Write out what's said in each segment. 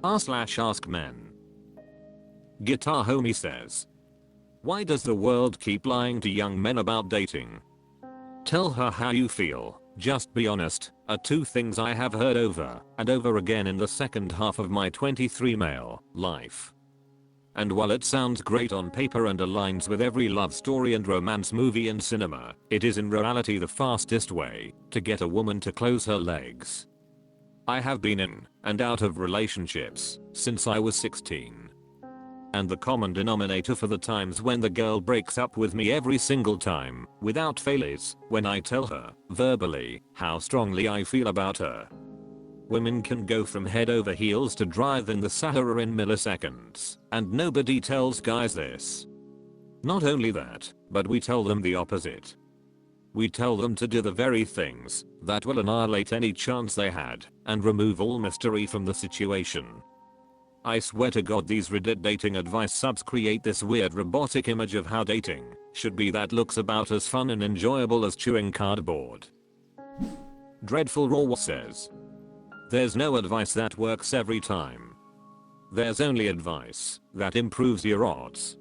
r/AskMen. Guitar Homie says, why does the world keep lying to young men about dating? Tell her how you feel, just be honest, are two things I have heard over and over again in the second half of my 23 male life. And while it sounds great on paper and aligns with every love story and romance movie in cinema, it is in reality the fastest way to get a woman to close her legs. I have been in and out of relationships since I was 16. And the common denominator for the times when the girl breaks up with me every single time, without fail, is when I tell her, verbally, how strongly I feel about her. Women can go from head over heels to drive in the Sahara in milliseconds, and nobody tells guys this. Not only that, but we tell them the opposite. We tell them to do the very things that will annihilate any chance they had and remove all mystery from the situation. I swear to God, these Reddit dating advice subs create this weird robotic image of how dating should be that looks about as fun and enjoyable as chewing cardboard. Dreadful Raw says, there's no advice that works every time. There's only advice that improves your odds.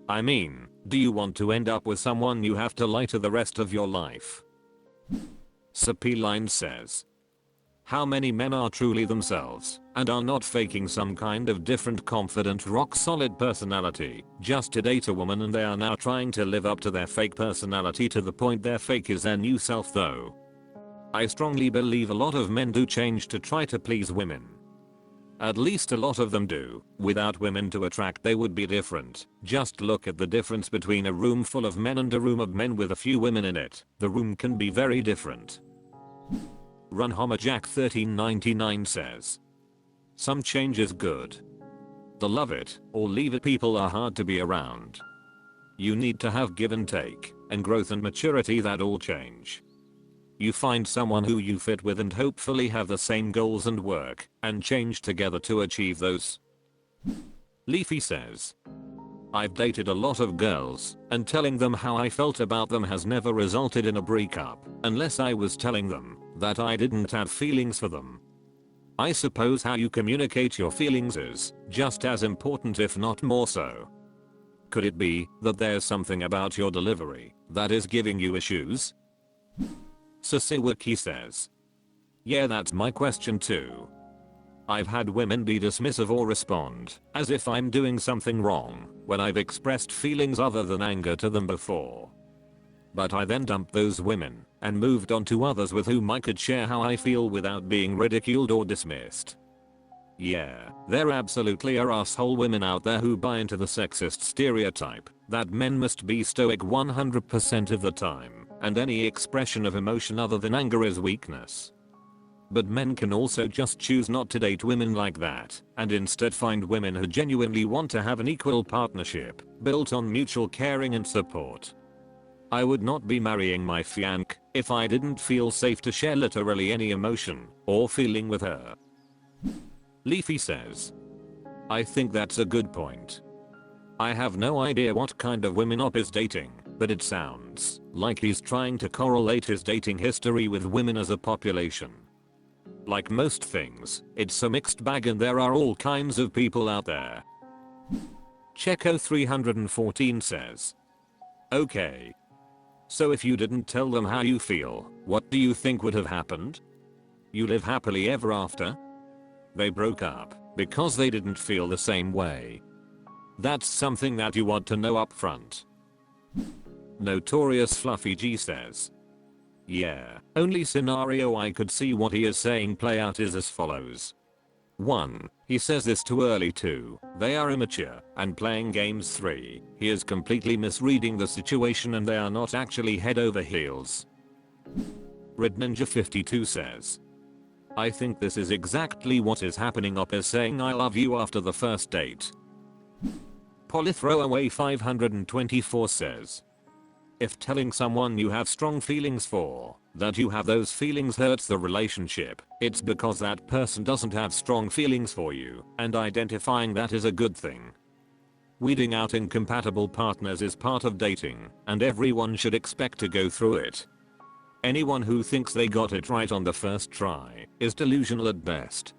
I mean, do you want to end up with someone you have to lie to the rest of your life? Sapiline says, how many men are truly themselves and are not faking some kind of different confident rock solid personality just to date a woman, and they are now trying to live up to their fake personality to the point their fake is their new self though? I strongly believe a lot of men do change to try to please women. At least a lot of them do. Without women to attract they would be different. Just look at the difference between a room full of men and a room of men with a few women in it. The room can be very different. Run Homerjack 1399 says, some change is good. The love it or leave it people are hard to be around. You need to have give and take and growth and maturity that all change. You find someone who you fit with and hopefully have the same goals and work and change together to achieve those. Leafy says, I've dated a lot of girls and telling them how I felt about them has never resulted in a breakup unless I was telling them that I didn't have feelings for them. I suppose how you communicate your feelings is just as important, if not more so. Could it be that there's something about your delivery that is giving you issues? Sasiwiki says, yeah, that's my question too. I've had women be dismissive or respond as if I'm doing something wrong when I've expressed feelings other than anger to them before. But I then dumped those women and moved on to others with whom I could share how I feel without being ridiculed or dismissed. Yeah, there absolutely are asshole women out there who buy into the sexist stereotype that men must be stoic 100% of the time and any expression of emotion other than anger is weakness. But men can also just choose not to date women like that and instead find women who genuinely want to have an equal partnership built on mutual caring and support. I would not be marrying my fiancé if I didn't feel safe to share literally any emotion or feeling with her. Leafy says, I think that's a good point. I have no idea what kind of women Op is dating, but it sounds like he's trying to correlate his dating history with women as a population. Like most things, it's a mixed bag and there are all kinds of people out there. Checo 314 says, okay. So if you didn't tell them how you feel, what do you think would have happened? You live happily ever after? They broke up because they didn't feel the same way. That's something that you want to know up front. Notorious Fluffy G says, yeah, only scenario I could see what he is saying play out is as follows. 1. He says this too early. 2. They are immature and playing games. 3. He is completely misreading the situation and they are not actually head over heels. Red Ninja 52 says, I think this is exactly what is happening. Op is saying I love you after the first date. Polythrowaway 524 says, if telling someone you have strong feelings for that you have those feelings hurts the relationship, it's because that person doesn't have strong feelings for you, and identifying that is a good thing. Weeding out incompatible partners is part of dating, and everyone should expect to go through it. Anyone who thinks they got it right on the first try is delusional at best.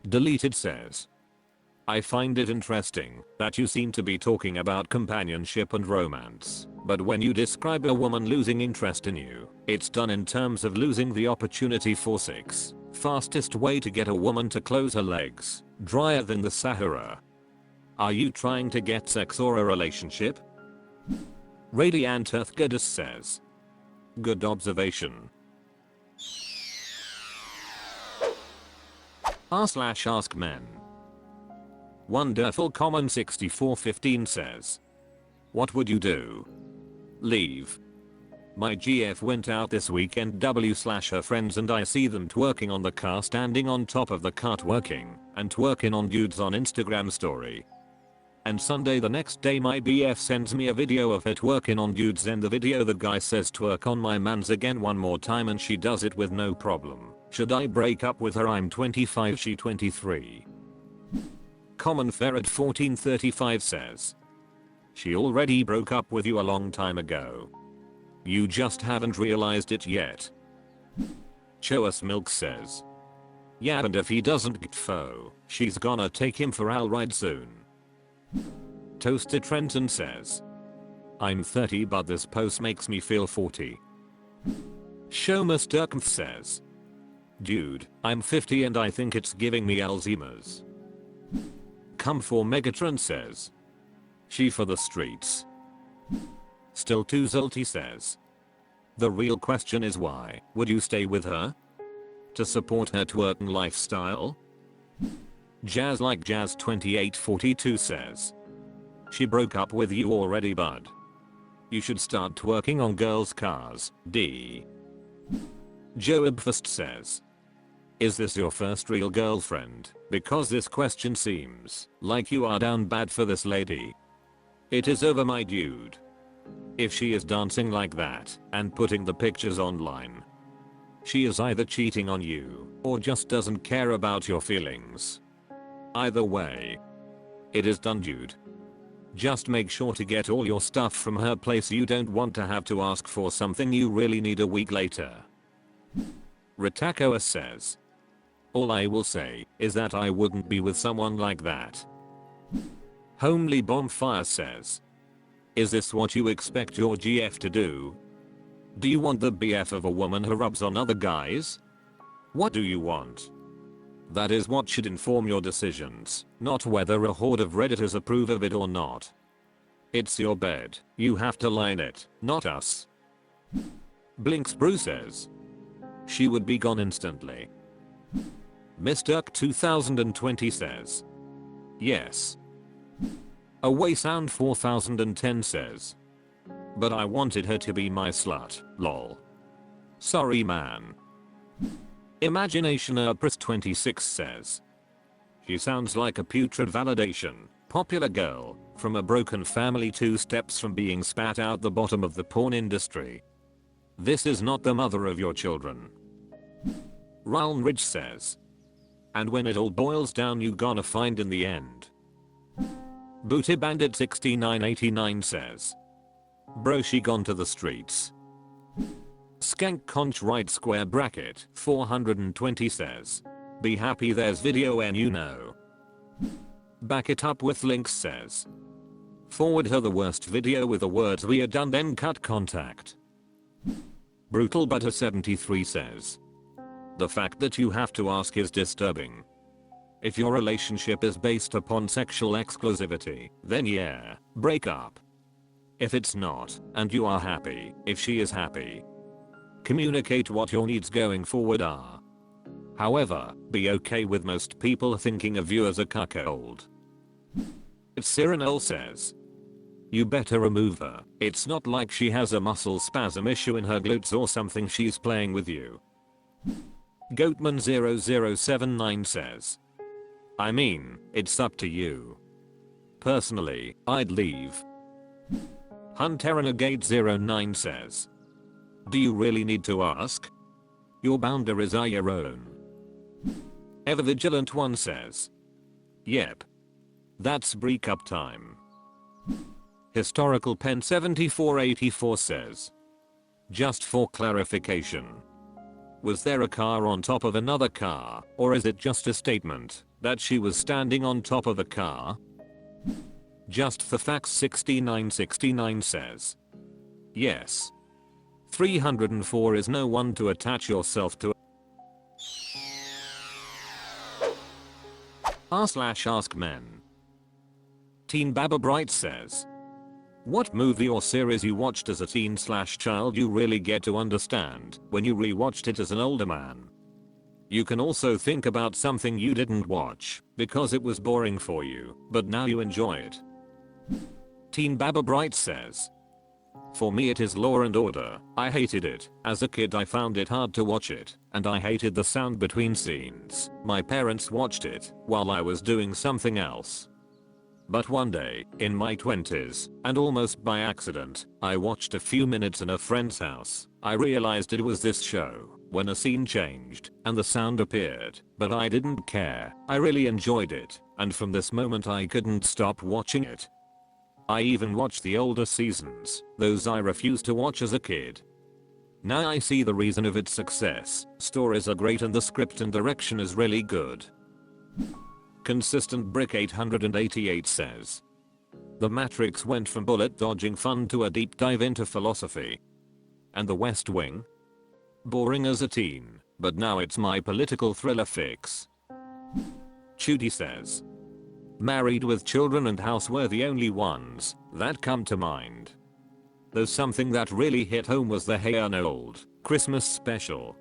Deleted says, I find it interesting that you seem to be talking about companionship and romance, but when you describe a woman losing interest in you, it's done in terms of losing the opportunity for sex. Fastest way to get a woman to close her legs, drier than the Sahara. Are you trying to get sex or a relationship? Radiant Earth Goddess says, good observation. r/AskMen. Wonderful Common 6415 says, what would you do? Leave. My GF went out this weekend her friends and I see them twerking on the car, standing on top of the car twerking and twerking on dudes on Instagram story. And Sunday the next day my BF sends me a video of her twerking on dudes, and the video the guy says twerk on my mans again one more time and she does it with no problem. Should I break up with her? I'm 25, she 23. Common Ferret 1435 says, she already broke up with you a long time ago. You just haven't realized it yet. Show Us Milk says, yeah, and if he doesn't get foe, she's gonna take him for a ride soon. Toasted Trenton says, I'm 30 but this post makes me feel 40. Show Mr. Kmpf says, dude, I'm 50 and I think it's giving me Alzheimer's. Come for Megatron says, she for the streets. Still Too Zolty says, the real question is why would you stay with her? To support her twerking lifestyle? Jazz Like Jazz 2842 says, she broke up with you already, bud. You should start twerking on girls' cars, D. Joab Fast says, is this your first real girlfriend? Because this question seems like you are down bad for this lady. It is over, my dude. If she is dancing like that and putting the pictures online, she is either cheating on you or just doesn't care about your feelings. Either way, it is done, dude. Just make sure to get all your stuff from her place. You don't want to have to ask for something you really need a week later. Ritakoa says, all I will say is that I wouldn't be with someone like that. Homely Bonfire says, is this what you expect your GF to do? Do you want the BF of a woman who rubs on other guys? What do you want? That is what should inform your decisions, not whether a horde of Redditors approve of it or not. It's your bed, you have to lie in it, not us. Blinks Brew says, she would be gone instantly. Mr. 2020 says, yes. Away Sound 4010 says, but I wanted her to be my slut, lol. Sorry man. Imagination Pris 26 says, she sounds like a putrid validation, popular girl, from a broken family 2 steps from being spat out the bottom of the porn industry. This is not the mother of your children. Raln Ridge says, and when it all boils down you gonna find in the end. Booty Bandit 6989 says, bro she gone to the streets. Skank Conch right square bracket 420 says, be happy there's video and you know. Back it up with links says, forward her the worst video with the words we are done then cut contact. Brutal Butter 73 says, the fact that you have to ask is disturbing. If your relationship is based upon sexual exclusivity, then yeah, break up. If it's not, and you are happy, if she is happy, communicate what your needs going forward are. However, be okay with most people thinking of you as a cuckold. If Cyrinel says, you better remove her, it's not like she has a muscle spasm issue in her glutes or something she's playing with you. Goatman 0079 says, I mean, it's up to you. Personally, I'd leave. Hunterenegade09 says, do you really need to ask? Your boundaries are your own. Evervigilant 1 says, yep. That's break up time. Historical Pen 7484 says, just for clarification, was there a car on top of another car, or is it just a statement That she was standing on top of the car? Just for facts 6969 says. Yes. 304 is no one to attach yourself to. r/AskMen. Teen Baba Bright says. What movie or series you watched as a teen/child you really get to understand when you rewatched it as an older man. You can also think about something you didn't watch because it was boring for you, but now you enjoy it. Teen Baba Bright says. For me it is Law and Order. I hated it. As a kid I found it hard to watch it, and I hated the sound between scenes. My parents watched it while I was doing something else. But one day, in my 20s, and almost by accident, I watched a few minutes in a friend's house. I realized it was this show when a scene changed and the sound appeared, but I didn't care. I really enjoyed it, and from this moment I couldn't stop watching it. I even watched the older seasons, those I refused to watch as a kid. Now I see the reason of its success. Stories are great and the script and direction is really good. Consistent Brick 888 says. The Matrix went from bullet dodging fun to a deep dive into philosophy. And The West Wing? Boring as a teen, but now it's my political thriller fix. Chudy says. Married with Children and House were the only ones that come to mind. Though something that really hit home was the Hey Arnold Christmas special.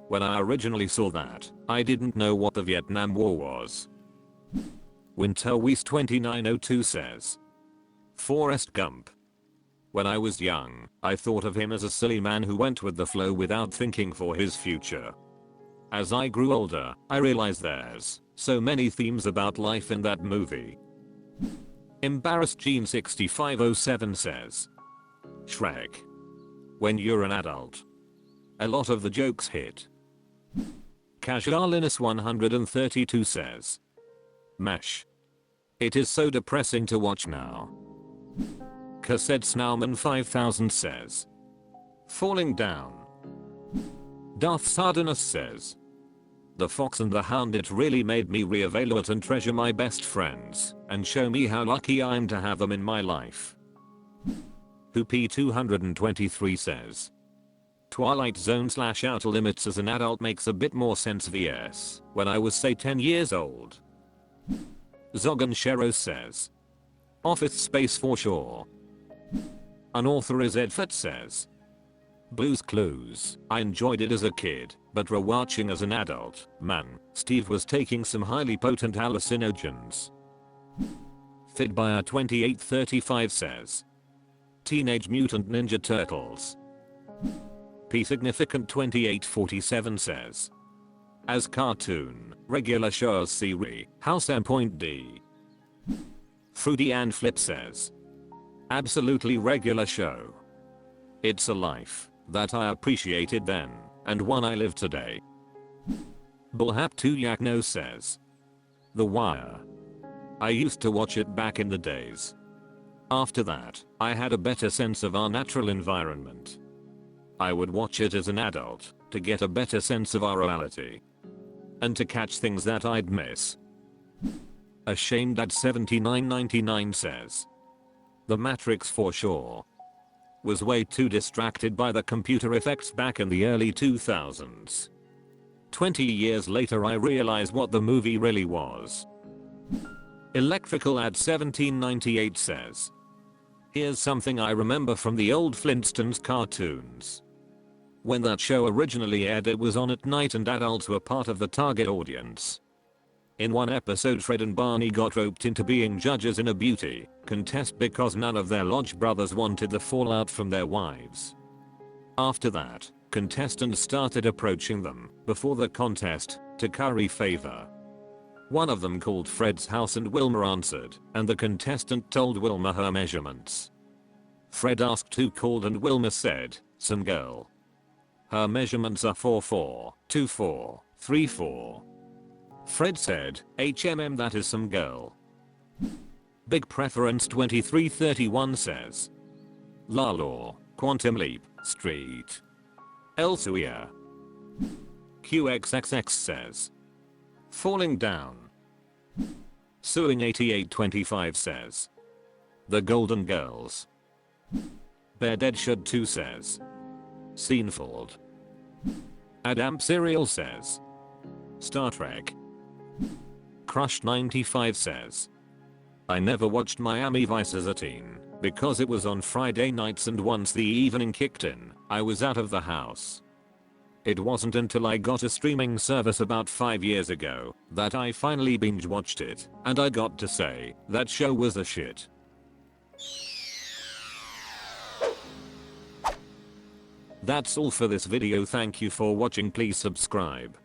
When I originally saw that, I didn't know what the Vietnam War was. Winterweast 2902 says. Forrest Gump. When I was young, I thought of him as a silly man who went with the flow without thinking for his future. As I grew older, I realized there's so many themes about life in that movie. Embarrassed Gene 6507 says. Shrek. When you're an adult. A lot of the jokes hit. Casualinus 132 says. MASH. It is so depressing to watch now. Cassette Snowman 5000 says. Falling Down. Darth Sardinus says. The Fox and the Hound, it really made me reevaluate and treasure my best friends and show me how lucky I am to have them in my life. Hoopy 223 says. Twilight Zone/Outer Limits as an adult makes a bit more sense vs. when I was say 10 years old. Zogan Shero says. Office Space for sure. Unauthorized Edford says. Blue's Clues. I enjoyed it as a kid, but rewatching as an adult, man, Steve was taking some highly potent hallucinogens. Fidbuyer 2835 says. Teenage Mutant Ninja Turtles. P Significant 2847 says. As cartoon, regular shows series, House and Point D. Fruity and Flip says. Absolutely regular show. It's a life that I appreciated then, and one I live today. Bullhap 2 Yakno says. The Wire. I used to watch it back in the days. After that, I had a better sense of our natural environment. I would watch it as an adult to get a better sense of our reality. And to catch things that I'd miss. Ashamed at 7999 says. The Matrix for sure. Was way too distracted by the computer effects back in the early 2000s. 20 years later I realized what the movie really was. Electrical at 1798 says. Here's something I remember from the old Flintstones cartoons. When that show originally aired, it was on at night and adults were part of the target audience. In one episode, Fred and Barney got roped into being judges in a beauty contest because none of their lodge brothers wanted the fallout from their wives. After that, contestants started approaching them before the contest to curry favor. One of them called Fred's house and Wilma answered, and the contestant told Wilma her measurements. Fred asked who called and Wilma said, some girl. Her measurements are 4'4", 2'4", 3'4". Fred said, HMM, that is some girl. Big Preference 2331 says. La Law, Quantum Leap, Street. Elsewhere. QXXX says. Falling Down. Suing8825 says. The Golden Girls. Bear Dead Should 2 says. Seinfeld. Adam Serial says. Star Trek. Crush 95 says. I never watched Miami Vice as a teen because it was on Friday nights, and once the evening kicked in, I was out of the house. It wasn't until I got a streaming service about 5 years ago that I finally binge watched it, and I got to say, that show was a shit. That's all for this video. Thank you for watching. Please subscribe.